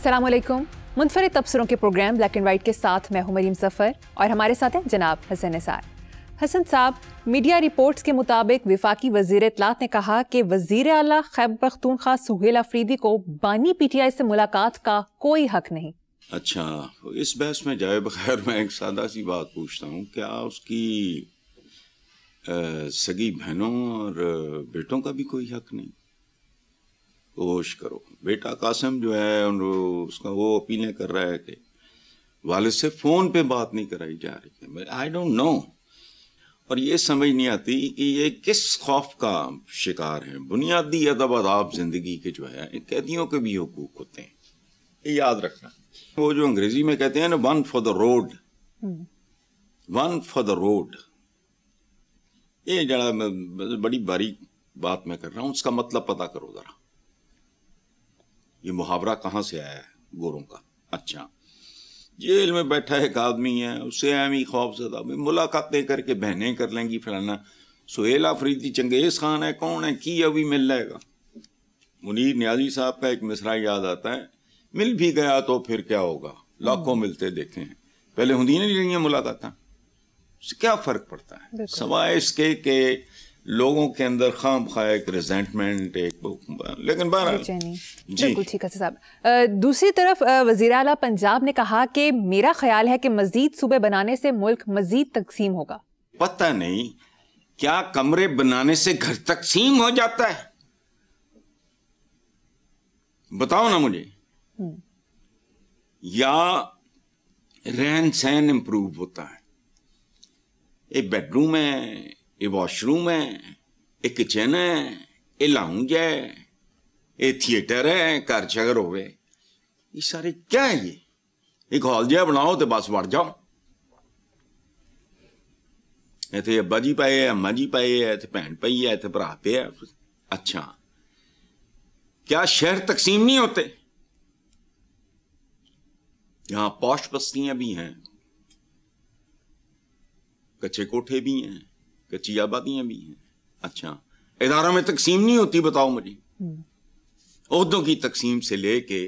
अस्सलाम वालेकुम। मुनफरिद तबसरों के प्रोग्राम ब्लैक एंड वाइट के साथ मैं हूं मरीम ज़फ़र और हमारे साथ हैं जनाब हसन निसार। हसन साहब, मीडिया रिपोर्ट्स के मुताबिक वफाकी वज़ीर इत्तलात ने कहा कि वज़ीर आला खैबर पख्तूनख्वा सुहेल अफरीदी को बानी पीटीआई से मुलाकात का कोई हक नहीं। अच्छा, इस बहस में जाए बगैर मैं एक सादा सी बात पूछता हूँ, क्या उसकी सगी बहनों और बेटों का भी कोई हक नहीं? होश करो, बेटा कासिम जो है उसका वो अपीलें कर रहा है कि वालिद से फोन पे बात नहीं कराई जा रही है। आई डोंट नो, और ये समझ नहीं आती कि ये किस खौफ का शिकार है। बुनियादी अदब आदाब जिंदगी के जो है कैदियों के भी हुकूक होते हैं, ये याद रखना। वो जो अंग्रेजी में कहते हैं ना, one for the road, one for the road, ये जरा बड़ी बारीक बात मैं कर रहा हूं, उसका मतलब पता करो जरा। ये मुहावरा कहाँ से आया है गोरों का? अच्छा, जेल में बैठा एक आदमी है, उसे एमी खौफजदा मुलाकातें करके बहनें कर लेंगी फलाना। सुहेल अफरीदी चंगेज खान है, कौन है की अभी मिल जाएगा। मुनीर नियाजी साहब का एक मिसरा याद आता है, मिल भी गया तो फिर क्या होगा, लाखों मिलते देखे हैं, पहले हुंदी नहीं रही मुलाकातें, उससे क्या फर्क पड़ता है सवाए इसके के लोगों के अंदर खाम खा एक रिजेंटमेंट, एक लेकिन बिल्कुल ठीक है साहब। दूसरी तरफ वज़ीर आला पंजाब ने कहा कि मेरा ख्याल है कि मजीद सूबे बनाने से मुल्क मजीद तकसीम होगा। पता नहीं क्या कमरे बनाने से घर तकसीम हो जाता है, बताओ ना मुझे। या रहन सहन इंप्रूव होता है, एक बेडरूम है, ये वॉशरूम है, एक किचन है, ये लाउंज है, ये थिएटर है, घर शगर हो गए, ये सारे क्या है? ये एक हॉल जहा बनाओ तो बस वड़ जाओ। इतने अब्बा जी पाए है, अम्मा जी पाए है, इतने भैन पई है, इतने भरा पे है। अच्छा, क्या शहर तकसीम नहीं होते? यहां पौश बस्तियां भी हैं, कच्चे कोठे भी हैं, कच्ची आबादियां भी हैं। अच्छा, इदारों में तकसीम नहीं होती? बताओ मुझे। ओहदों की तकसीम से लेके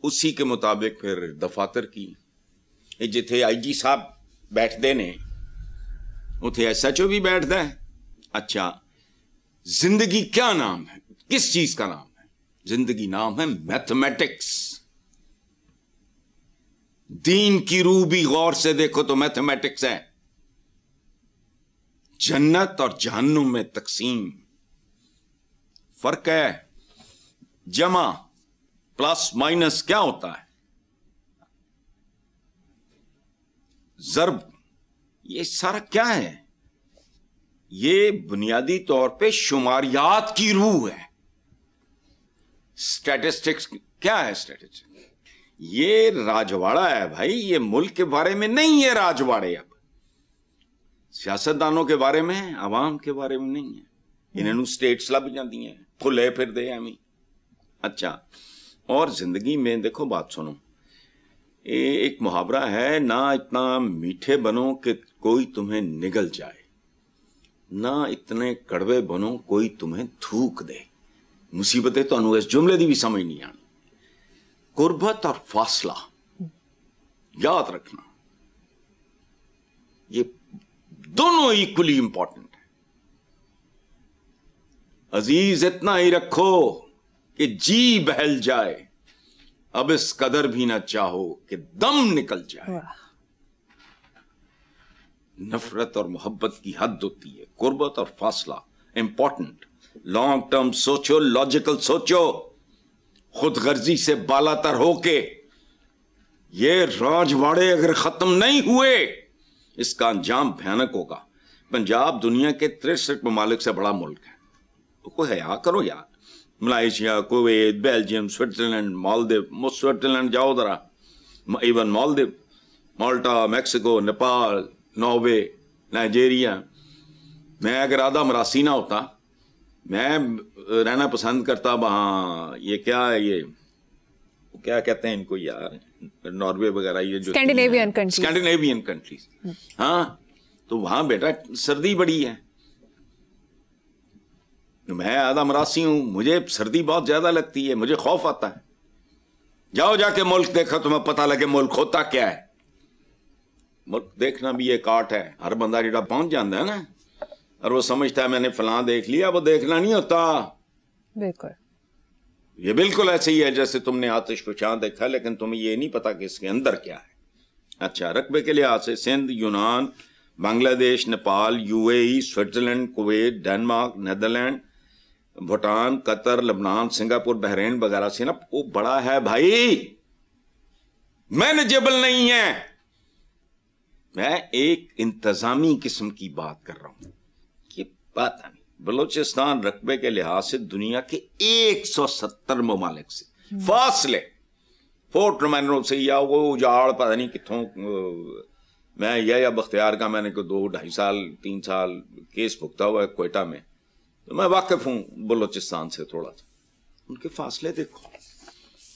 उसी के मुताबिक फिर दफातर की, जिथे IG साहब बैठते ने उथे SHO भी बैठता है। अच्छा, जिंदगी क्या नाम है, किस चीज का नाम है? जिंदगी नाम है मैथमेटिक्स। दीन की रूह भी गौर से देखो तो मैथमेटिक्स है। जन्नत और जहन्नुम में तकसीम फर्क है। जमा प्लस माइनस क्या होता है? ज़र्ब, ये सारा क्या है? ये बुनियादी तौर पे शुमारियात की रूह है। स्टैटिस्टिक्स क्या है? स्टैटिस्टिक्स ये राजवाड़ा है भाई, ये मुल्क के बारे में नहीं है राजवाड़े। अब सियासतदानों के बारे में, आवाम के बारे में नहीं है। इन्होंने स्टेट्स लब जाती हैं, खुले फिर दे हमें। अच्छा, और जिंदगी में देखो, बात सुनो, एक मुहावरा है, ना इतना मीठे बनो कि कोई तुम्हें निगल जाए, ना इतने कड़वे बनो कोई तुम्हें थूक दे। मुसीबतें तो इस जुमले की भी समझ नहीं आनी। गुरबत और फासला याद रखना, ये दोनों इक्वली इंपॉर्टेंट है। अजीज इतना ही रखो कि जी बहल जाए, अब इस कदर भी ना चाहो कि दम निकल जाए। नफरत और मोहब्बत की हद होती है, गुरबत और फासला इंपॉर्टेंट। लॉन्ग टर्म सोचो, लॉजिकल सोचो, खुद गर्जी से बालातर होके ये राजवाड़े अगर खत्म नहीं हुए, इसका अंजाम भयानक होगा। पंजाब दुनिया के 63 ममालिक से बड़ा मुल्क है, तो कोई हया करो यार। Malaysia, Kuwait, Belgium, Switzerland, Maldives, Switzerland जाओ जरा, इवन मालदीव, माल्टा, मैक्सिको, नेपाल, नॉर्वे, नाइजीरिया। मैं अगर आधा मरासी ना होता, मैं रहना पसंद करता वहाँ, ये क्या है, ये क्या कहते हैं इनको यार, नॉर्वे वगैरह, ये जो स्कैंडिनेवियन कंट्रीज। हाँ, तो वहां बेटा सर्दी बड़ी है। मैं आधा मरासी हूं, मुझे सर्दी बहुत ज्यादा लगती है, मुझे खौफ आता है। जाओ जाके मुल्क देखो, तुम्हें पता लगे मुल्क होता क्या है। मुल्क देखना भी एक आर्ट है। हर बंदा जो पहुंच जाता है ना और वो समझता है मैंने फलां देख लिया, वो देखना नहीं होता। बिल्कुल, ये बिल्कुल ऐसे ही है जैसे तुमने आतिश को चांद देखा लेकिन तुम्हें ये नहीं पता कि इसके अंदर क्या है। अच्छा, रकबे के लिहाज से सिंध, यूनान, Bangladesh, Nepal, UAE, Switzerland, Kuwait, Denmark, Netherland, Bhutan, Qatar, Lebanon, Singapore, Bahrain वगैरह से ना वो बड़ा है भाई, मैनेजेबल नहीं है। मैं एक इंतजामी किस्म की बात कर रहा हूं। ये बात नहीं, बलूचिस्तान रकबे के लिहाज से दुनिया के 170 ममालिक से फासले, फोर्ट रोमानो से या वो उजाड़ पता नहीं कितों। मैं या बख्तियार का मैंने को 2-2.5 साल 3 साल केस भुगता हुआ है क्वेटा में, तो मैं वाकिफ हूं बलूचिस्तान से थोड़ा सा। उनके फासले देखो,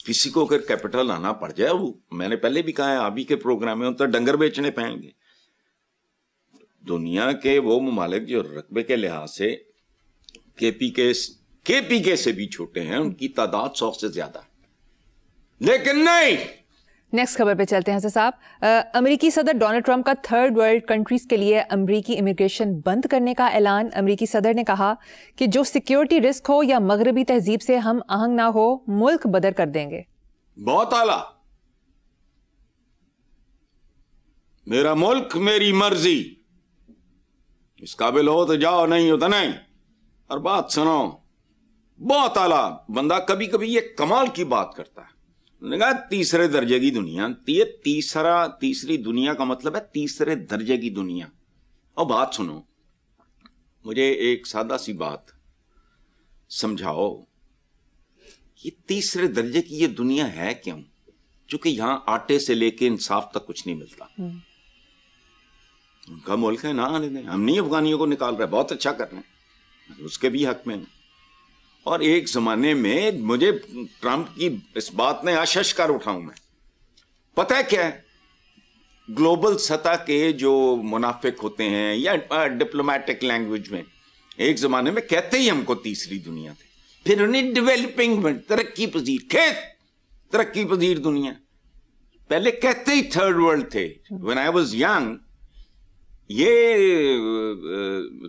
किसी को अगर कैपिटल आना पड़ जाए, वो मैंने पहले भी कहा है अभी के प्रोग्राम में, तो डंगर बेचने पाएंगे। दुनिया के वो ममालिक जो रकबे के लिहाज से केपीके से भी छोटे हैं, उनकी तादाद 100 से ज्यादा है, लेकिन नहीं। नेक्स्ट खबर पे चलते हैं साहब। अमेरिकी सदर डोनाल्ड ट्रंप का थर्ड वर्ल्ड कंट्रीज के लिए अमेरिकी इमिग्रेशन बंद करने का ऐलान। अमेरिकी सदर ने कहा कि जो सिक्योरिटी रिस्क हो या मगरबी तहजीब से हम आहंग ना हो, मुल्क बदर कर देंगे। बहुत आला। मेरा मुल्क मेरी मर्जी, इस काबिल हो तो जाओ, नहीं हो तो नहीं। और बात सुनो, बहुत आला बंदा कभी कभी ये कमाल की बात करता है। उन्होंने कहा तीसरे दर्जे की दुनिया, ये तीसरी दुनिया का मतलब है तीसरे दर्जे की दुनिया। और बात सुनो, मुझे एक सादा सी बात समझाओ, ये तीसरे दर्जे की ये दुनिया है क्यों? क्योंकि यहां आटे से लेके इंसाफ तक कुछ नहीं मिलता। उनका मुल्क है, ना आने दें। हम नहीं अफगानियों को निकाल रहे, बहुत अच्छा कर रहे हैं, उसके भी हक में। और एक जमाने में मुझे ट्रंप की इस बात ने आशश कर उठाऊं मैं, पता है क्या है, ग्लोबल सतह के जो मुनाफिक होते हैं या डिप्लोमेटिक लैंग्वेज में एक जमाने में कहते ही हमको तीसरी दुनिया थे, फिर उन्हें डेवलपिंग तरक्की पजीर, तरक्की पजीर दुनिया, पहले कहते ही थर्ड वर्ल्ड थे। व्हेन आई वाज यंग ये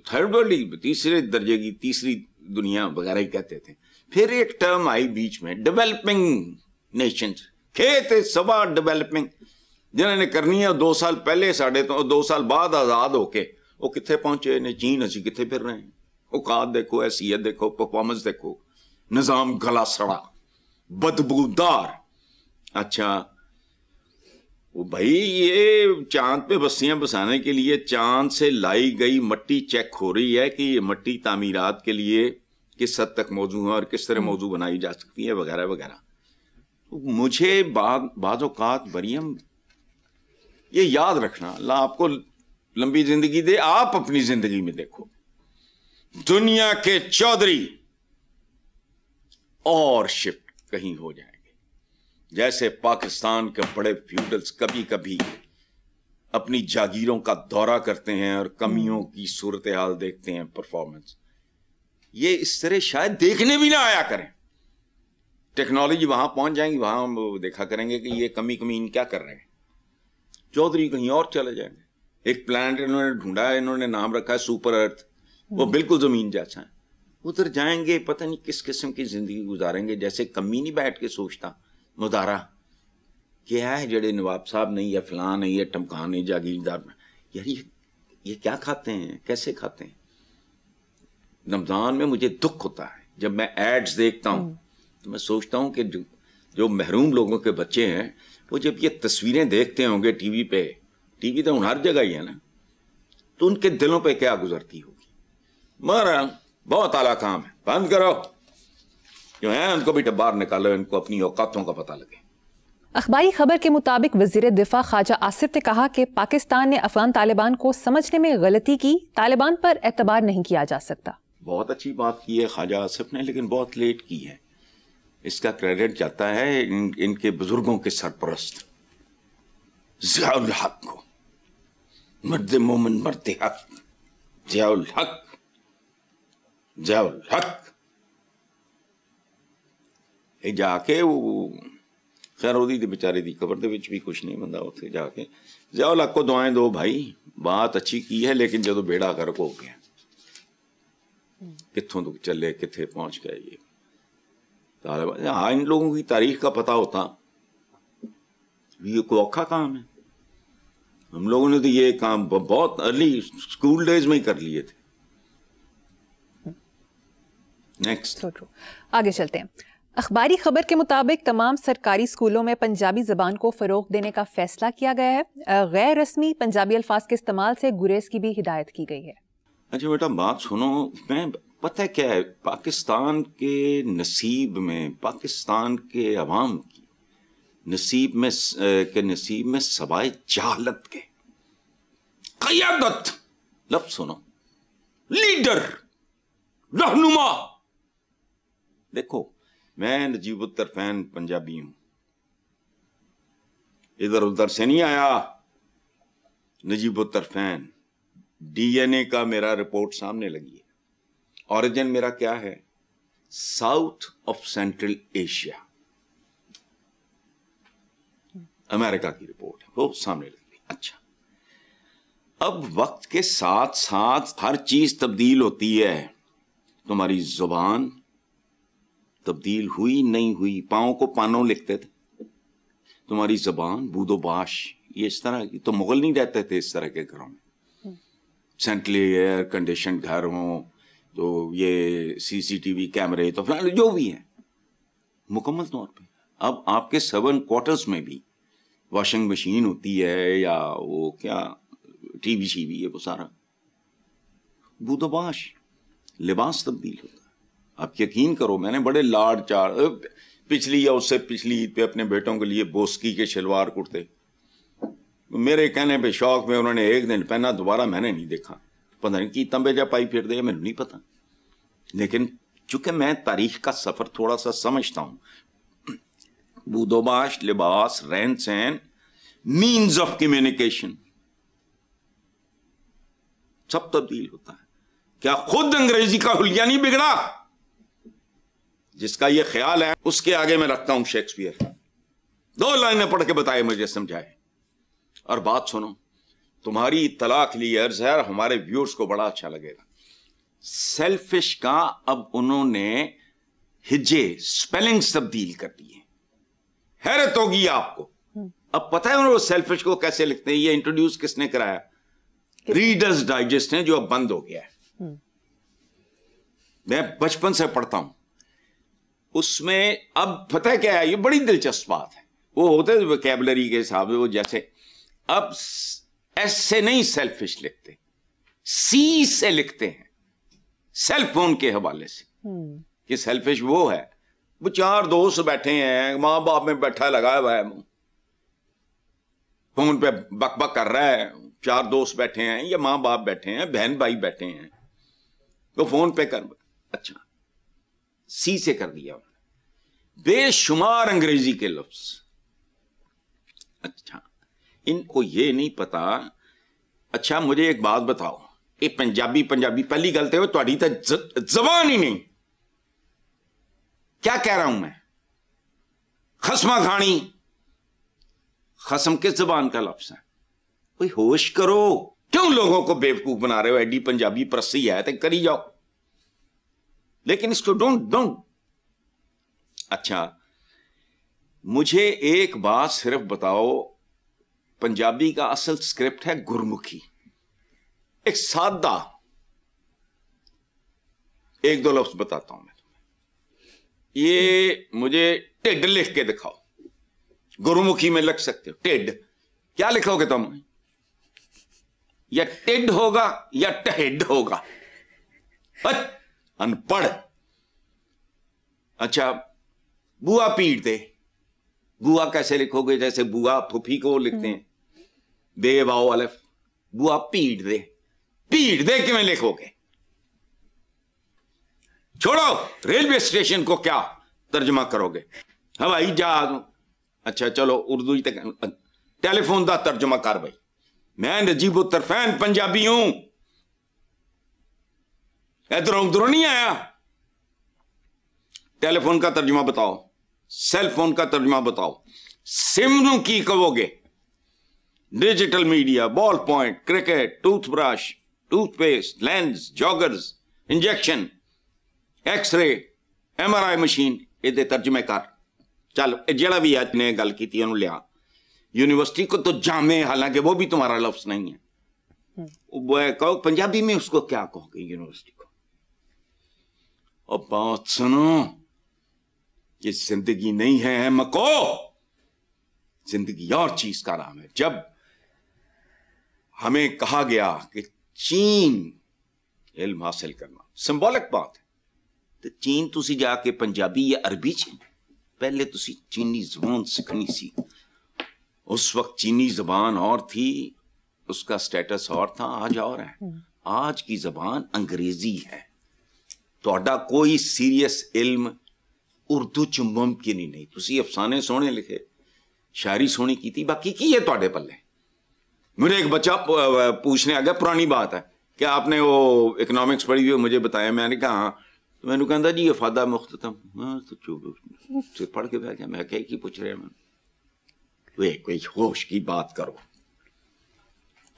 थर्ड वर्ल्ड ही, तीसरे दर्जे की तीसरी दुनिया वगैरह ही कहते थे। फिर एक टर्म आई बीच में, डेवलपिंग नेशंस, कहते सबा डेवलपिंग, जिन्होंने करनी है 2 साल पहले साढ़े तो 2 साल बाद आजाद होके वो कितने पहुंचे ने, चीन असी कितने फिर रहे हैं। औकात देखो, हैसियत देखो, परफॉर्मेंस देखो, निजाम गला सड़ा, बदबूदार। अच्छा वो भाई, ये चांद पे बस्तियां बसाने के लिए चांद से लाई गई मट्टी चेक हो रही है कि ये मट्टी तामीरात के लिए किस हद तक मौजू है और किस तरह मौजू बनाई जा सकती है वगैरह वगैरह। तो मुझे बाज़ औक़ात मरियम ये याद रखना, अल्लाह आपको लंबी जिंदगी दे, आप अपनी जिंदगी में देखो दुनिया के चौधरी और शिफ्ट कहीं हो जाएंगे। जैसे पाकिस्तान के बड़े फ्यूडल्स कभी कभी अपनी जागीरों का दौरा करते हैं और कमियों की सूरत हाल देखते हैं, परफॉर्मेंस, ये इस तरह शायद देखने भी ना आया करें। टेक्नोलॉजी वहां पहुंच जाएंगी, वहां देखा करेंगे कि ये कमी क्या कर रहे हैं। चौधरी कहीं और चले जाएंगे। एक प्लैनेट इन्होंने ढूंढा है, इन्होंने नाम रखा है सुपर अर्थ, वो बिल्कुल जमीन जैसा है। उधर जाएंगे, पता नहीं किस किस्म की जिंदगी गुजारेंगे। जैसे कमी नहीं बैठ के सोचता मुदारा क्या है, जड़े नवाब साहब नहीं है, फलां नहीं है, टमकान नहीं, जागीरदार यार, ये क्या खाते हैं, कैसे खाते हैं। रमजान में मुझे दुख होता है जब मैं एड्स देखता हूं, तो मैं सोचता हूं कि जो महरूम लोगों के बच्चे हैं, वो जब ये तस्वीरें देखते होंगे टीवी पे, टीवी तो हर जगह ही है ना, तो उनके दिलों पे क्या गुजरती होगी। मगर बहुत आला काम है, बंद करो, जो है उनको भी बाहर निकालो, इनको अपनी औकातों का पता लगे। अखबारी खबर के मुताबिक वजीर दिफा ख्वाजा आसिफ ने कहा कि पाकिस्तान ने अफगान तालिबान को समझने में गलती की, तालिबान पर एतबार नहीं किया जा सकता। बहुत अच्छी बात की है ख्वाजा आसिफ ने, लेकिन बहुत लेट की है। इसका क्रेडिट जाता है इनके बुजुर्गों के सरपरस्त ज़ियाउल हक को, मर्द मोमिन मर्द हक, ज़ियाउल हक, ज़ियाउल हक। जाके वो خیر ਉਹਦੀ ਤੇ ਵਿਚਾਰੇ ਦੀ ਕਬਰ ਦੇ ਵਿੱਚ ਵੀ ਕੁਝ ਨਹੀਂ ਬੰਦਾ ਉੱਥੇ ਜਾ ਕੇ ज़िया उल हक को दुआएं दो भाई, बात अच्छी की है लेकिन ਜਦੋਂ बेड़ा गर्क हो गया कित्थों तो चले कित्थे पहुंच गए ये। हाँ, इन लोगों की तारीख का पता होता ये कोई औखा काम है। हम लोगों ने तो ये काम बहुत अर्ली स्कूल डेज में ही कर लिए थे। नेक्स्ट आगे चलते हैं। अखबारी खबर के मुताबिक तमाम सरकारी स्कूलों में पंजाबी ज़बान को फ़रोग़ देने का फैसला किया गया है। गैर रस्मी पंजाबी अल्फाज के इस्तेमाल से गुरेज की भी हिदायत की गई है। अच्छा बेटा बात सुनो, मैं पता है क्या है, पाकिस्तान के नसीब में, पाकिस्तान के अवाम की नसीब में सवाए जहालत के क़यादत, लफ्ज़ सुनो, लीडर, रहनुमा। देखो मैं नजीबुत्तरफैन पंजाबी हूं, इधर उधर से नहीं आया। नजीबुत्तरफैन डीएनए का मेरा रिपोर्ट सामने लगी है। ऑरिजिन मेरा क्या है? South of central Asia, America की रिपोर्ट है, वो सामने लगी। अच्छा, अब वक्त के साथ साथ हर चीज तब्दील होती है। तुम्हारी जुबान तब्दील हुई नहीं हुई, पाँव को पानों लिखते थे, तुम्हारी जबान बूदोबाश, ये इस तरह की, तो मुगल नहीं रहते थे इस तरह के घरों में, सेंट्रली एयर कंडीशन घर हों, तो ये सीसीटीवी कैमरे, तो फिलहाल जो भी है मुकम्मल तौर पे। अब आपके 7 क्वार्टर्स में भी वॉशिंग मशीन होती है या वो क्या टीवी शीवी है, वो सारा बूदोबाश, लिबास तब्दील होता है। आप यकीन करो, मैंने बड़े लाड चार पिछली या उससे पिछली ईद पे अपने बेटों के लिए बोस्की के शलवार कुर्ते, मेरे कहने पे शौक में उन्होंने एक दिन पहना, दोबारा मैंने नहीं देखा। पता नहीं की तंबेजा पाई फिर दे, मैंने नहीं पता। लेकिन चूंकि मैं तारीख का सफर थोड़ा सा समझता हूं, बूदोबाश, लिबास, रहन सहन, मीन्स ऑफ कम्युनिकेशन सब तब्दील होता है। क्या खुद अंग्रेजी का हुलिया नहीं बिगड़ा? जिसका ये ख्याल है उसके आगे मैं रखता हूं शेक्सपियर। 2 लाइनें पढ़ के बताए, मुझे समझाए। और बात सुनो, तुम्हारी इत्तला के लिए अर्ज है, हमारे व्यूअर्स को बड़ा अच्छा लगेगा। सेल्फिश का अब उन्होंने हिज्जे, स्पेलिंग्स तब्दील कर दिए। हैरत होगी आपको। अब पता है उन्होंने सेल्फिश को कैसे लिखते हैं? ये इंट्रोड्यूस किसने कराया? रीडर्स डाइजेस्ट ने, जो अब बंद हो गया है। मैं बचपन से पढ़ता हूं उसमें। अब पता है क्या है, ये बड़ी दिलचस्प बात है। वो होते हैं वोकैबुलरी के हिसाब से, वो जैसे अब एस से नहीं सेल्फिश लिखते, सी से लिखते हैं, सेल फोन के हवाले से कि सेल्फिश वो है, वो 4 दोस्त बैठे हैं, मां बाप में बैठा लगाया हुआ है, फोन पे बक कर रहा है, 4 दोस्त बैठे हैं या मां बाप बैठे हैं, बहन भाई बैठे हैं, तो फोन पे कर। अच्छा, सी से कर दिया बेशुमार अंग्रेजी के लफ्ज। अच्छा, इनको ये नहीं पता। अच्छा मुझे एक बात बताओ, ये पंजाबी पहली गलती हो थोड़ी तो जबान ही नहीं। क्या कह रहा हूं मैं? खसमा खानी, खसम किस जबान का लफ्ज है? कोई होश करो, क्यों लोगों को बेवकूफ बना रहे हो? एडी पंजाबी प्रसी है तो करी जाओ, लेकिन इसको डोंट। अच्छा मुझे एक बात सिर्फ बताओ, पंजाबी का असल स्क्रिप्ट है गुरमुखी, एक सादा। 1-2 लफ्ज बताता हूं मैं तुम्हें। ये मुझे टिड लिख के दिखाओ, गुरमुखी में लिख सकते हो टिड। क्या लिखोगे तुम? या टिड होगा या टहेड होगा? अनपढ़। अच्छा बुआ पीट दे, बुआ कैसे लिखोगे? जैसे बुआ फुफी को लिखते हैं, बेवाओ अलफ। बुआ पीट दे, पीट दे किवें लिखोगे? छोड़ो, रेलवे स्टेशन को क्या तर्जमा करोगे? हवाई जहाज। अच्छा चलो उर्दू ही तक, टेलीफोन का तर्जमा कर भाई। मैं नजीबुत्तरफैन पंजाबी हूं, इधरों उधरों नहीं आया। टेलीफोन का तर्जुमा बताओ, सेल फोन का तर्जुमा बताओ, ਸਿਮ ਕੀ ਕਹੋਗੇ? Digital media, ball point, cricket, toothbrush, toothpaste, lens, joggers, injection, X-ray, MRI machine, ਇਹਦੇ ਤਰਜਮੇ ਕਰ। चल ਜਿਹੜਾ भी आज ने गल की थी लिया। यूनिवर्सिटी को तो जामे, हालांकि वो भी तुम्हारा लफ्ज नहीं है। वो कहो पंजाबी में उसको क्या कहोगे यूनिवर्सिटी को? और बात सुनो, ये जिंदगी नहीं है मको, जिंदगी और चीज का नाम है। जब हमें कहा गया कि चीन इल्म हासिल करना सिंबॉलिक बात है, तो चीन तुसी जाके पंजाबी या अरबी च पहले तुसी चीनी जबान सीखनी सी। उस वक्त चीनी जबान और थी, उसका स्टेटस और था, आज और है। आज की जबान अंग्रेजी है। ਤੁਹਾਡਾ कोई सीरियस इल्म उर्दू च मुमकिन ही नहीं। तुसी अफसाने सोहने लिखे, शायरी सोहनी की, बाकी की है ਤੁਹਾਡੇ पल्ले। मुझे एक बच्चा पूछने आ गया, पुरानी बात है, कि आपने वो इकोनॉमिक्स पढ़ी हुई, मुझे बताया। मैंने कहा हाँ। तो मैंने कहता जी अफादा मुख्ततम, तो चुप से पढ़ के बैठ गया। मैं क्या की पूछ रहे हैं? वे कोई होश की बात करो।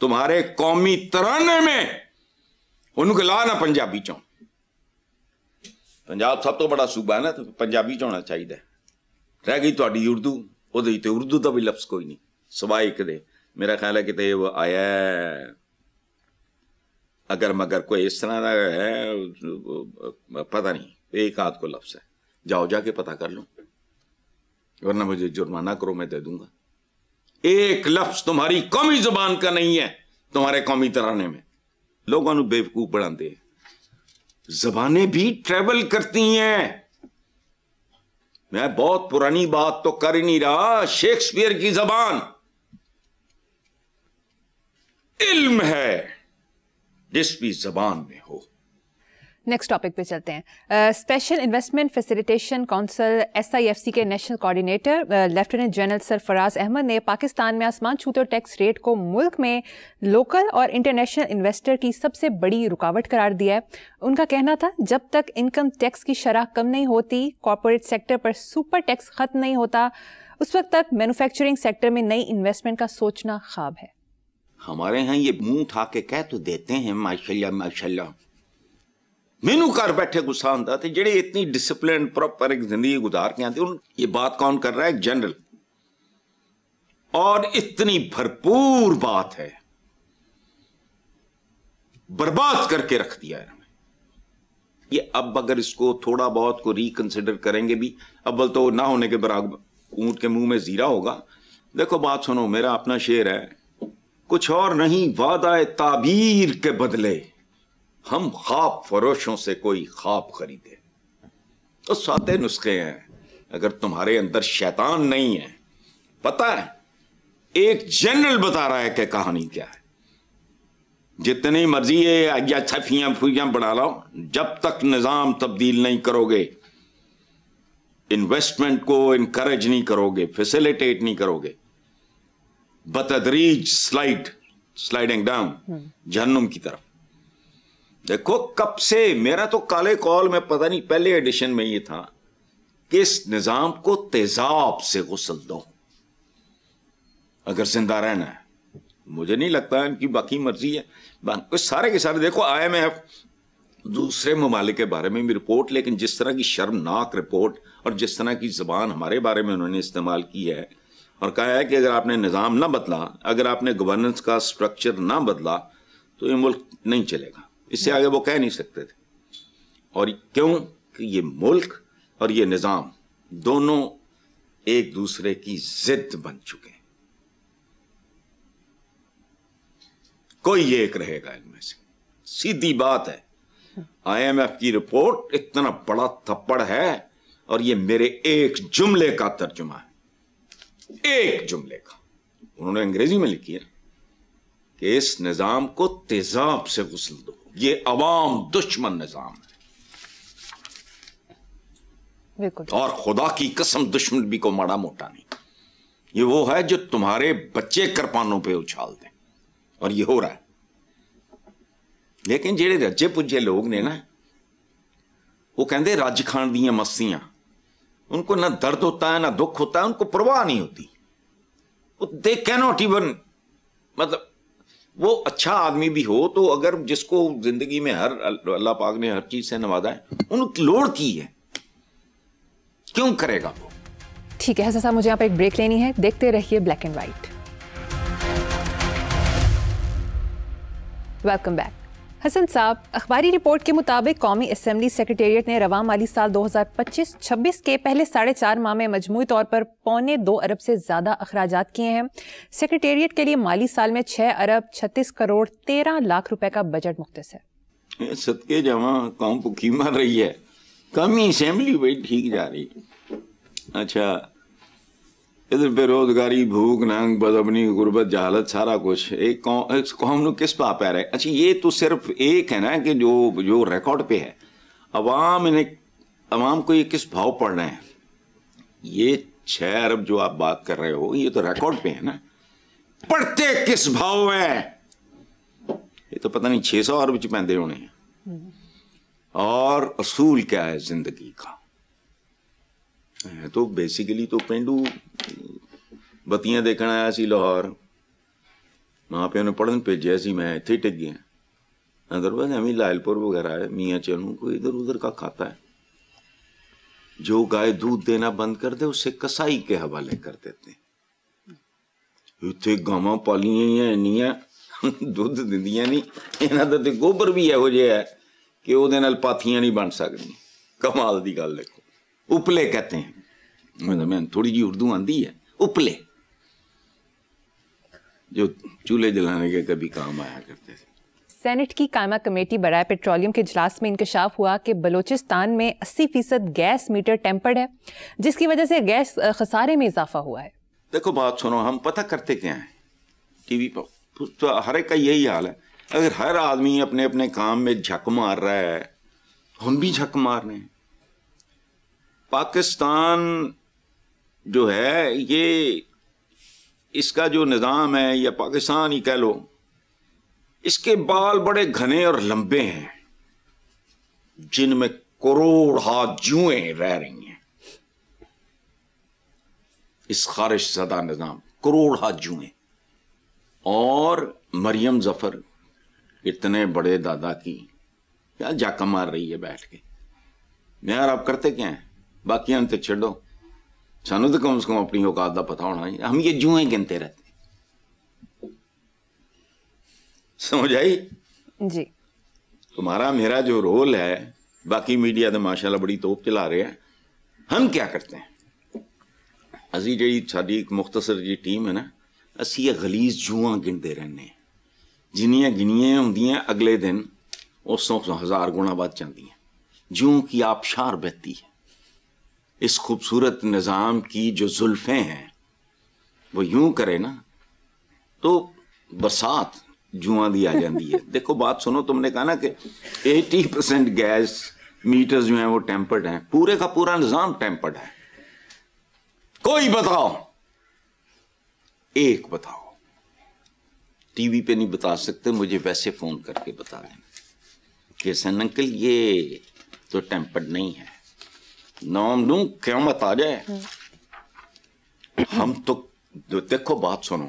तुम्हारे कौमी तराने में उनको ला ना पंजाबी चो। पंजाब सब तो बड़ा सूबा है ना, तो पंजाबी च होना चाहिए। रह गई थोड़ी उर्दू, वो उर्दू का भी लफ्ज कोई नहीं सवाए एक दे। मेरा ख्याल है कि वो आया अगर मगर कोई इस तरह का है, पता नहीं, एक आध को लफ्ज है। जाओ जाके पता कर लो, वरना मुझे जुर्माना करो, मैं दे दूंगा। एक लफ्ज तुम्हारी कौमी जुबान का नहीं है तुम्हारे कौमी तराने में। लोगों को बेवकूफ बनाते हैं। जबानें भी ट्रेवल करती हैं। मैं बहुत पुरानी बात तो कर ही नहीं रहा। शेक्सपियर की जबान इल्म है जिस भी जबान में हो। नेक्स्ट टॉपिक पे चलते हैं। Special investment facilitation council SIFC के national coordinator lieutenant general Sarfaraz Ahmed ने पाकिस्तान में आसमान छूते टैक्स रेट को मुल्क में लोकल और इंटरनेशनल इन्वेस्टर की सबसे बड़ी रुकावट करार दिया है। उनका कहना था जब तक इनकम टैक्स की शरह कम नहीं होती, कॉरपोरेट सेक्टर पर सुपर टैक्स खत्म नहीं होता, उस वक्त तक मैन्युफैक्चरिंग सेक्टर में नई इन्वेस्टमेंट का सोचना ख्वाब है। हमारे यहाँ ये मुंह उठा के कह तो देते हैं माशाल्लाह माशाल्लाह, मैनू घर बैठे गुस्सा आता थे। जेडे इतनी डिसिप्लिन प्रॉपर एक जिंदगी गुजार के आते, ये बात कौन कर रहा है? एक जनरल। और इतनी भरपूर बात है, बर्बाद करके रख दिया है ये। अब अगर इसको थोड़ा बहुत को रिकंसिडर करेंगे भी, अव्वल तो ना होने के बराबर ऊंट के मुंह में जीरा होगा। देखो बात सुनो, मेरा अपना शेर है, कुछ और नहीं वादा ताबीर के बदले हम ख्वाब फरोशों से कोई ख्वाब खरीदे। तो सादे नुस्खे हैं। अगर तुम्हारे अंदर शैतान नहीं है, पता है एक जनरल बता रहा है कि कहानी क्या है। जितनी मर्जी है या छफियां फुइयां बना लो, जब तक निजाम तब्दील नहीं करोगे, इन्वेस्टमेंट को इनकरेज नहीं करोगे, फैसिलिटेट नहीं करोगे, बतदरीज स्लाइडिंग डाउन जहन्नुम की तरफ। देखो कब से मेरा तो काले कॉल में पता नहीं पहले एडिशन में ये था कि इस निजाम को तेजाब से गुस्ल दो अगर जिंदा रहना है। मुझे नहीं लगता इनकी बाकी मर्जी है, बाकी सारे के सारे। देखो IMF दूसरे ममालिक के बारे में भी रिपोर्ट, लेकिन जिस तरह की शर्मनाक रिपोर्ट और जिस तरह की जबान हमारे बारे में उन्होंने इस्तेमाल की है और कहा है कि अगर आपने निज़ाम ना बदला, अगर आपने गवर्नेंस का स्ट्रक्चर ना बदला तो ये मुल्क नहीं चलेगा। इससे आगे वो कह नहीं सकते थे। और क्यों कि ये मुल्क और ये निज़ाम दोनों एक दूसरे की जिद बन चुके हैं। कोई एक रहेगा इनमें से, सीधी बात है। IMF की रिपोर्ट इतना बड़ा थप्पड़ है और ये मेरे एक जुमले का तर्जुमा है, एक जुमले का। उन्होंने अंग्रेजी में लिखी है कि इस निजाम को तेजाब से गुस्ल दो, ये अवाम दुश्मन निजाम है। और खुदा की कसम दुश्मन भी को माड़ा मोटा नहीं, ये वो है जो तुम्हारे बच्चे करपानों पे उछाल दें, और ये हो रहा है। लेकिन जेड़े रज्जे पुज्जे लोग ने ना, वो कहते रज खान दियां मस्तियां, उनको ना दर्द होता है ना दुख होता है, उनको परवाह नहीं होती। دے کینٹ ایون, مطلب وہ اچھا آدمی بھی ہو تو اگر جس کو زندگی میں اللہ پاک نے ہر چیز سے نوازا ہے, ان لوڑ کی ہے, کیوں کرے گا وہ؟ ٹھیک ہے حسن صاحب, مجھے یہاں پر ایک بریک لینی ہے, دیکھتے رہیے black and white. Welcome back. Hasan sahab, اخباری رپورٹ کے مطابق قومی اسمبلی سیکریٹریٹ نے رواں مالی سال 2025-26 کے پہلے 4.5 ماہ میں مجموعی طور پر 2.25 ارب سے زیادہ اخراجات کیے ہیں. سیکریٹریٹ کے لیے مالی سال میں 6 ارب 36 کروڑ 13 لاکھ روپے کا بجٹ مختص ہے. صدقے جمع قوم کو کی مار رہی ہے, کمی اسمبلی بھائی ٹھیک جا رہی. اچھا ادھر بے روزگاری, بھوک, ننگ, بدامنی, غربت, جہالت, سارا کچھ ایک قوم نو کس پا پہ رہے. اچھا یہ تو صرف ایک ہے نا کہ جو ریکارڈ پہ ہے. عوام کو یہ کس بھاؤ پڑ رہے ہیں؟ یہ 6 ارب جو آپ بات کر رہے ہو یہ تو ریکارڈ پہ ہے نا, پڑھتے کس بھاؤ ہے؟ یہ تو پتہ نہیں 600 ارب چ پیندے ہونے ہیں. اور اصول کیا ہے زندگی کا؟ تو بیسیکلی تو پینڈو بتیاں دیکھنا آیا سی لاہور, ماں پیو نے پڑھن بھیجیا سی, میں اتنے ٹک گیا. ادروائز ہمیں لائل پور وغیرہ ہے, میاں چلوں کوئی ادھر ادھر کا کھاتا ہے. جو گائے دودھ دینا بند کر دے اسے کسائی کے حوالے کر دیتے ہیں. اتنے گاواں پالیاں ہی اینیاں دودھ دندیاں نہیں, یہاں کا تو گوبر بھی یہو جہا ہے کہ وہ پاتھیاں نہیں بن سکتی. کمال دی گل دیکھو, اپلے کہتے ہیں, میں تھوڑی جی اردو آندی ہے, اپلے جو چولہے جلانے کے کبھی کام آیا کرتے تھے. سینٹ کی قائمہ کمیٹی برائے پیٹرولیم کے اجلاس میں انکشاف ہوا کہ بلوچستان میں 80% گیس میٹر ٹیمپرڈ ہے, جس کی وجہ سے گیس خسارے میں اضافہ ہوا ہے. دیکھو بات سنو, ہم پتہ کرتے کیا ہیں ٹی وی پر, تو ہر ایک کا یہی حال ہے. اگر ہر آدمی اپنے اپنے کام میں جھک مار رہا ہے, ہم بھی جھک مار رہے ہیں. پاکستان جو ہے یہ اس کا جو نظام ہے, یا پاکستان ہی کہہ لو, اس کے بال بڑے گھنے اور لمبے ہیں جن میں کروڑ ہاتھ جوئیں رہ رہی ہیں. اس خارش زدہ نظام کروڑ ہاتھ جوئیں. اور مریم ظفر اتنے بڑے دادا کی کیا جاکا مار رہی ہے بیٹھ کے. یار آپ کرتے کیا ہیں؟ باقی ہم تو چھڑو, سانو تو کم از کم اپنی اوقات کا پتہ ہونا ہے. ہم یہ جوئیں گنتے رہتے ہیں. سمجھ آئی جی؟ تمہارا میرا جو رول ہے, باقی میڈیا تو ماشاءاللہ بڑی توپ چلا رہے ہیں. ہم کیا کرتے ہیں, اسی جی ساری ایک مختصر جی ٹیم ہے نا, اسی یہ غلیظ جواں گنتے رہنے ہیں. جنیاں گنیاں ہوندی ہیں اگلے دن اس سو 1000 گنا بد جاندی ہیں. جوں کی آبشار بہتی ہے. اس خوبصورت نظام کی جو زلفیں ہیں وہ یوں کرے نا تو برسات جواں دی آ جاندی ہے. دیکھو بات سنو, تم نے کہا نا کہ 80% گیس میٹر جو ہیں وہ ٹیمپرڈ ہیں. پورے کا پورا نظام ٹیمپرڈ ہے. کوئی بتاؤ, ایک بتاؤ. ٹی وی پہ نہیں بتا سکتے, مجھے ویسے فون کر کے بتا دیں کہ سن انکل یہ تو ٹیمپرڈ نہیں ہے. نام دوں قیامت آ جائے. ہم تو دیکھو بات سنو,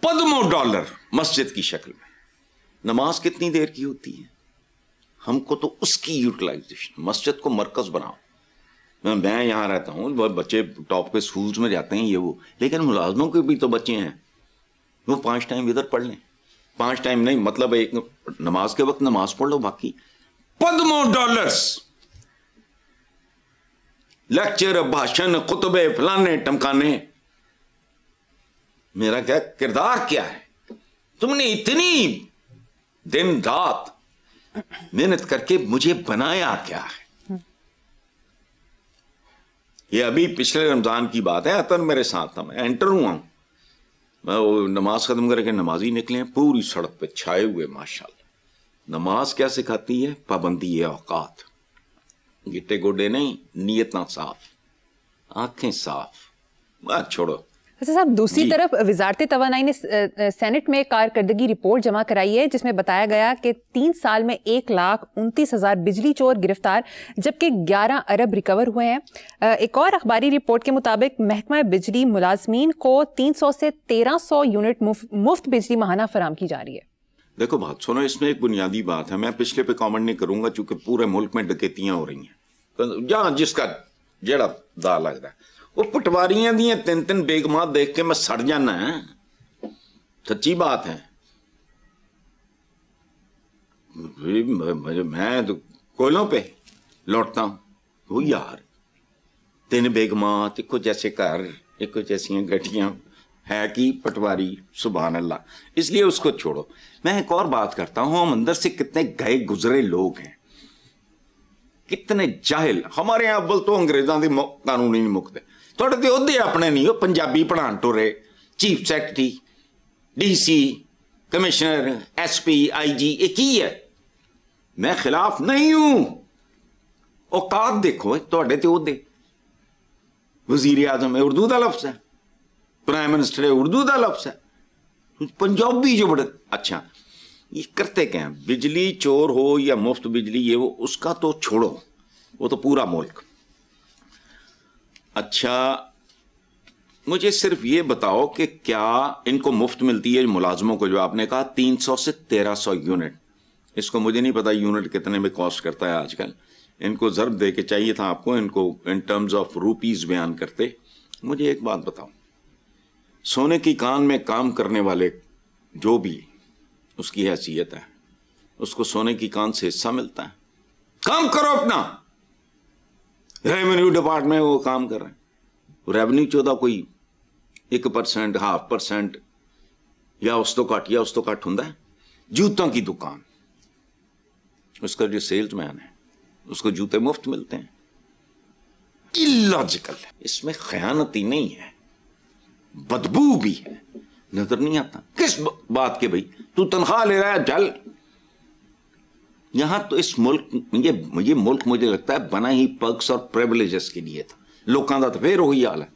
$5 مسجد کی شکل میں. نماز کتنی دیر کی ہوتی ہے؟ ہم کو تو اس کی یوٹیلائزیشن, مسجد کو مرکز بناؤ. میں یہاں رہتا ہوں, بچے ٹاپ کے سکولز میں جاتے ہیں یہ وہ, لیکن ملازموں کے بھی تو بچے ہیں, وہ 5 ٹائم ادھر پڑھ لیں. 5 ٹائم نہیں, مطلب ایک نماز کے وقت نماز پڑھ لو, باقی $5 لیکچر, بھاشن, خطبے, فلانے ٹمکانے. میرا کیا کردار کیا ہے؟ تم نے اتنی دن رات محنت کر کے مجھے بنایا کیا ہے؟ یہ ابھی پچھلے رمضان کی بات ہے, عطر میرے ساتھ تھا, میں انٹر ہوا ہوں, میں وہ نماز ختم کر کے نمازی نکلے, پوری سڑک پہ چھائے ہوئے ماشاءاللہ. نماز کیا سکھاتی ہے؟ پابندی اوقات. گٹے گوڈے نہیں, نیت نہ صاف, آنکھیں صاف. بات چھوڑو, صاحب دوسری طرف وزارت توانائی نے سینٹ میں کارکردگی رپورٹ جمع کرائی ہے جس میں بتایا گیا کہ 3 سال میں 1,29,000 بجلی چور گرفتار جبکہ 11 ارب ریکور ہوئے ہیں. ایک اور اخباری رپورٹ کے مطابق محکمہ بجلی ملازمین کو 300 سے 1300 یونٹ مفت بجلی ماہانہ فراہم کی جا رہی ہے. دیکھو بات سنو، اس میں ایک بنیادی بات ہے، میں پچھلے پہ کامنٹ نہیں کروں گا چونکہ پورے ملک میں ڈکیتیاں ہو رہی ہیں جہاں جس کا جڑا دا لگ رہا ہے. وہ پٹواریاں دیا 3 بیگمات دیکھ کے میں سڑ جانا ہے، سچی بات ہے. میں تو کوئلوں پہ لوٹتا ہوں، وہ یار 3 بیگمات، ایک جیسے گھر، ایک جیسی گٹیاں ہے کہ پٹواری، سبحان اللہ. اس لیے اس کو چھوڑو. میں ایک اور بات کرتا ہوں، ہم اندر سے کتنے گئے گزرے لوگ ہیں، کتنے جاہل. ہمارے یہاں اول تو انگریزاں دے قانون ہی نہیں مکتے. تھوڑے تو عہدے اپنے نہیں ہو، پنجابی پڑھان ٹورے، chief secretary, D C, commissioner, S P, I G, ایک ہی ہے. میں خلاف نہیں ہوں. اوقات دیکھو تھوڑے تو عہدے. وزیر اعظم ہے اردو دا لفظ ہے، پرائم منسٹر ہے اردو دا لفظ ہے، پنجابی جو بڑے اچھا. یہ کرتے کیا ہیں؟ بجلی چور ہو یا مفت بجلی، یہ وہ اس کا تو چھوڑو، وہ تو پورا ملک. اچھا مجھے صرف یہ بتاؤ کہ کیا ان کو مفت ملتی ہے ملازموں کو، جو آپ نے کہا 300 سے 1300 یونٹ. اس کو مجھے نہیں پتا یونٹ کتنے میں کاسٹ کرتا ہے آج کل. ان کو ضرب دے کے چاہیے تھا آپ کو ان کو ان ٹرمز آف روپیز بیان کرتے. مجھے ایک بات بتاؤ، سونے کی کان میں کام کرنے والے جو بھی اس کی حیثیت ہے، اس کو سونے کی کان سے حصہ ملتا ہے. کام کرو اپنا. ریونیو ڈپارٹمنٹ میں وہ کام کر رہے ہیں، ریونیو 14 کوئی 1%، 0.5% یا اس تو کٹ ہوں. جوتوں کی دکان، اس کا جو سیلز مین ہے اس کو جوتے مفت ملتے ہیں. اللاجیکل ہے، اس میں خیانتی نہیں ہے، بدبو بھی ہے، نظر نہیں آتا. کس بات کے بھائی تو تنخواہ لے رہا ہے چل. یہاں تو اس ملک یہ ملک مجھے لگتا ہے بنا ہی پرکس اور پریولیجز کے لیے تھا. لوکاں دا تو پھر وہی حال ہے،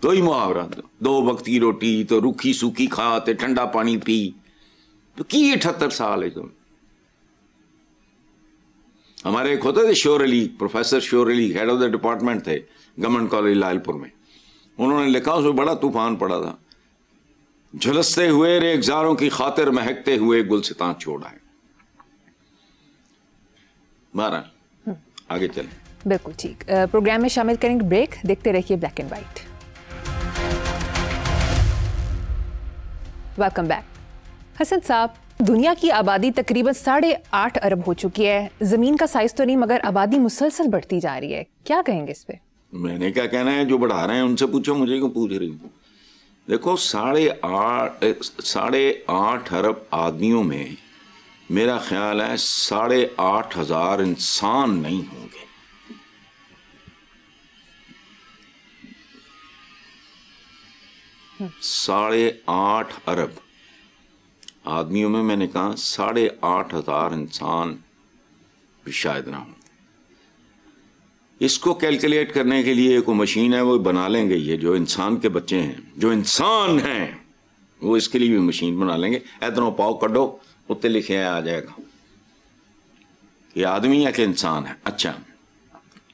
کوئی محاورہ 2 وقت کی روٹی تو روکھی سوکھی کھا تے ٹھنڈا پانی پی. تو کی 78 سال ہے. تم ہمارے ایک ہوتے تھے شور علی، پروفیسر شور علی، ہیڈ آف دا ڈپارٹمنٹ تھے گورنمنٹ کالج لائل پور میں. انہوں نے لکھا اس میں بڑا طوفان پڑا تھا، جھلستے ہوئے ریگزاروں کی خاطر مہکتے ہوئے گلستان چھوڑا ہے. بہرحال آگے چلیں. بالکل ٹھیک. پروگرام میں شامل کریں گے بریک، دیکھتے رہیے black and white. Welcome back. Hasan sahab, دنیا کی آبادی تقریباً 8.5 ارب ہو چکی ہے. زمین کا سائز تو نہیں مگر آبادی مسلسل بڑھتی جا رہی ہے. کیا کہیں گے اس پہ؟ میں نے کیا کہنا ہے، جو بڑھا رہے ہیں ان سے پوچھو، مجھے کیوں پوچھ رہی ہوں. دیکھو 8.5 ارب آدمیوں میں میرا خیال ہے 8,500 انسان نہیں ہوں گے. ساڑھے 8 ارب آدمیوں میں نے کہا 8,500 انسان بھی شاید نہ ہوں. اس کو کیلکولیٹ کرنے کے لیے کوئی مشین ہے وہ بنا لیں گے. یہ جو انسان کے بچے ہیں، جو انسان ہیں، وہ اس کے لیے بھی مشین بنا لیں گے. ادھروں پاؤ کڈو، اتنے لکھے آ جائے گا یہ آدمی ہے کہ انسان ہے. اچھا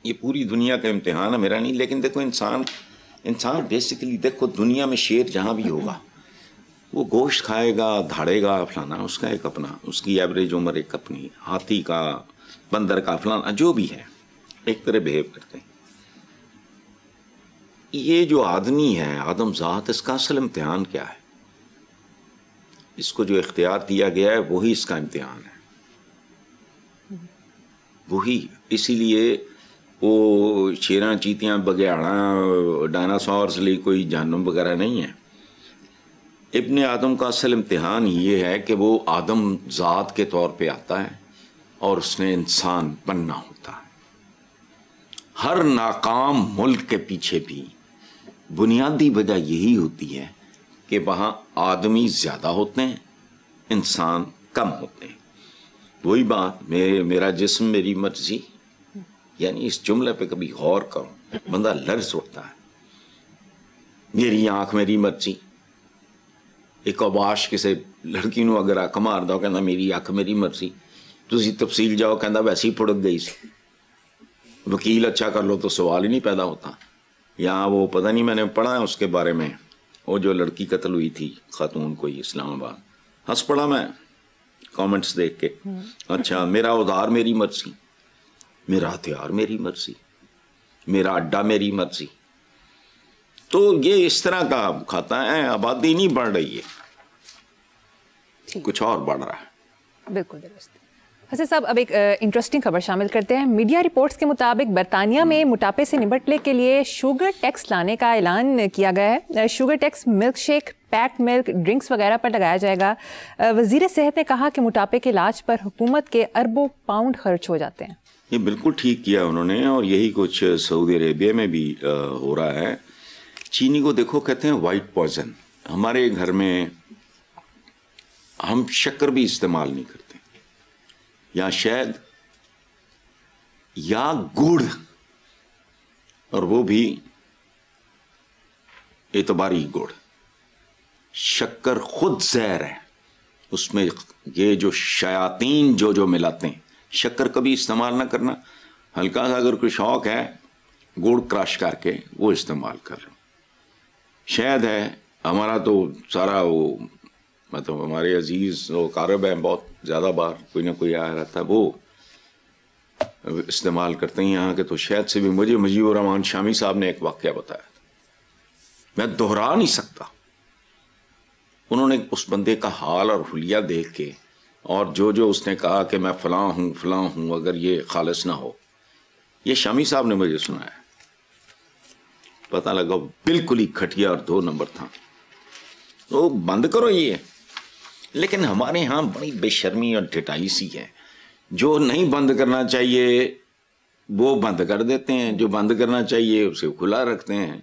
یہ پوری دنیا کا امتحان ہے، میرا نہیں. لیکن دیکھو انسان بیسیکلی دیکھو دنیا میں شیر جہاں بھی ہوگا وہ گوشت کھائے گا، دھاڑے گا فلانا، اس کا ایک اپنا، اس کی ایوریج عمر ایک اپنی. ہاتھی کا، بندر کا، فلانا جو بھی ہے ایک طرح بہیو کرتے ہیں. یہ جو آدمی ہے، آدم ذات، اس کا اصل امتحان کیا ہے؟ اس کو جو اختیار دیا گیا ہے وہی اس کا امتحان ہے، وہی. اسی لیے وہ شیراں، چیتیاں، بگیاڑاں، ڈائناسورز لیے کوئی جہنم وغیرہ نہیں ہے. ابن آدم کا اصل امتحان یہ ہے کہ وہ آدم ذات کے طور پہ آتا ہے اور اس نے انسان بننا ہوتا ہے. ہر ناکام ملک کے پیچھے بھی بنیادی وجہ یہی ہوتی ہے کہ وہاں آدمی زیادہ ہوتے ہیں، انسان کم ہوتے ہیں. وہی بات میرا جسم میری مرضی، یعنی اس جملے پہ کبھی غور کرو، بندہ لرز اٹھتا ہے. میری آنکھ میری مرضی. ایک اوباش کسی لڑکی نو اگر اک ماردا وہ کہندا میری اکھ میری مرضی. تسی تفصیل جاؤ کہندا ویسے ہی پھڑک گئی سی. وکیل اچھا کر لو تو سوال ہی نہیں پیدا ہوتا. یہاں وہ پتہ نہیں میں نے پڑھا ہے اس کے بارے میں, وہ جو لڑکی قتل ہوئی تھی خاتون کوئی اسلام آباد, ہنس پڑا میں کامنٹس دیکھ کے. اچھا میرا ادھار میری مرضی, میرا ہتھیار میری مرضی, میرا اڈا میری مرضی. تو یہ اس طرح کا کھاتا ہے. آبادی نہیں بڑھ رہی ہے, کچھ اور بڑھ رہا ہے. بالکل درست. حسن صاحب اب ایک انٹرسٹنگ خبر شامل کرتے ہیں. میڈیا رپورٹس کے مطابق برطانیہ میں موٹاپے سے نمٹنے کے لیے شوگر ٹیکس لانے کا اعلان کیا گیا ہے. Sugar tax milkshake, packed milk drinks وغیرہ پر لگایا جائے گا. وزیر صحت نے کہا کہ موٹاپے کے علاج پر حکومت کے اربوں پاؤنڈ خرچ ہو جاتے ہیں. یہ بالکل ٹھیک کیا انہوں نے, اور یہی کچھ سعودی عربیہ میں بھی ہو رہا ہے. چینی کو دیکھو کہتے ہیں وائٹ پوائزن. ہمارے گھر میں ہم شکر بھی استعمال نہیں کرتے, یا شہد یا گڑ, اور وہ بھی اعتباری گڑ. شکر خود زہر ہے, اس میں یہ جو شیاطین جو ملاتے ہیں. شکر کبھی استعمال نہ کرنا. ہلکا سا اگر کوئی شوق ہے گڑ کرش کر کے وہ استعمال کر لو. شہد ہے ہمارا تو سارا وہ مطلب ہمارے عزیز وہ کارب ہیں, بہت زیادہ بار کوئی نہ کوئی آیا رہتا ہے, وہ استعمال کرتے ہیں یہاں کے. تو شہد سے بھی مجھے مجیب الرحمان شامی صاحب نے ایک واقعہ بتایا تھا, میں دہرا نہیں سکتا. انہوں نے اس بندے کا حال اور حلیہ دیکھ کے, اور جو اس نے کہا کہ میں فلاں ہوں اگر یہ خالص نہ ہو, یہ شامی صاحب نے مجھے سنایا. پتہ لگا بالکل ہی کھٹیا اور 2 نمبر تھا. تو بند کرو یہ. لیکن ہمارے ہاں بڑی بے شرمی اور ڈھٹائی سی ہے. جو نہیں بند کرنا چاہیے وہ بند کر دیتے ہیں, جو بند کرنا چاہیے اسے کھلا رکھتے ہیں.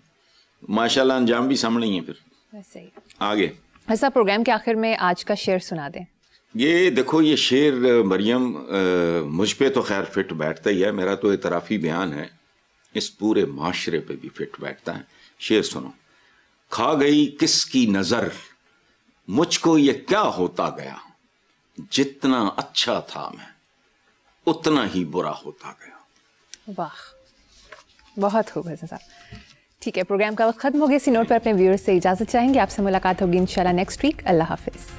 ماشاءاللہ انجام بھی سامنے ہی ہے. پھر آگے ایسا پروگرام کے آخر میں آج کا شعر سنا دیں. یہ دیکھو یہ شعر مریم مجھ پہ تو خیر فٹ بیٹھتا ہی ہے, میرا تو اعترافی بیان ہے, اس پورے معاشرے پہ بھی فٹ بیٹھتا ہے. شعر سنو. کھا گئی کس کی نظر مجھ کو یہ کیا ہوتا گیا, جتنا اچھا تھا میں اتنا ہی برا ہوتا گیا. واہ, بہت خوب حسن صاحب. ٹھیک ہے, پروگرام کا وقت ختم ہو گیا. اسی نوٹ پر اپنے ویورز سے اجازت چاہیں گے. آپ سے ملاقات ہوگی انشاءاللہ نیکسٹ ویک. اللہ حافظ.